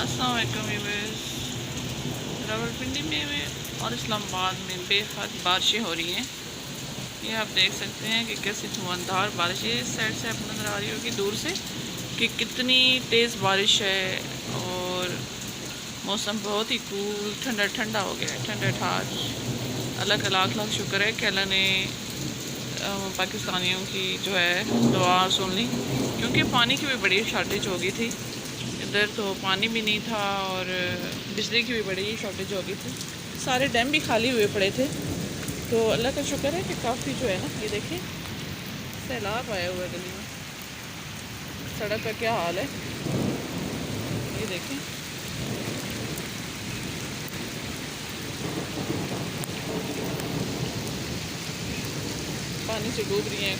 السلام علیکم ویورز، راولپنڈی میں اور اسلام آباد میں بے حد بارشیں ہو رہی ہیں۔ یہ آپ دیکھ سکتے ہیں کہ کیسی دھواندھار بارشیں اس سائڈ سے آپ نظر آ رہی ہوگی دور سے کہ کتنی تیز بارش ہے، اور موسم بہت ہی کول ٹھنڈا ٹھنڈا ہو گیا ہے، ٹھنڈا ٹھار۔ اللہ کا لاکھ لاکھ شکر ہے کہ اللہ نے پاکستانیوں کی جو ہے دعا سن لی، کیونکہ پانی کی بھی بڑی شارٹیج ہو گئی تھی ادھر، تو پانی بھی نہیں تھا اور بجلی کی بھی بڑی شارٹیج ہو گئی تھی، سارے ڈیم بھی خالی ہوئے پڑے تھے۔ تو اللہ کا شکر ہے کہ کافی جو ہے نا، یہ دیکھیں سیلاب آیا ہوا ہے گلی میں، سڑک کا کیا حال ہے یہ دیکھیں۔ پانی سے ڈوب رہی ہیں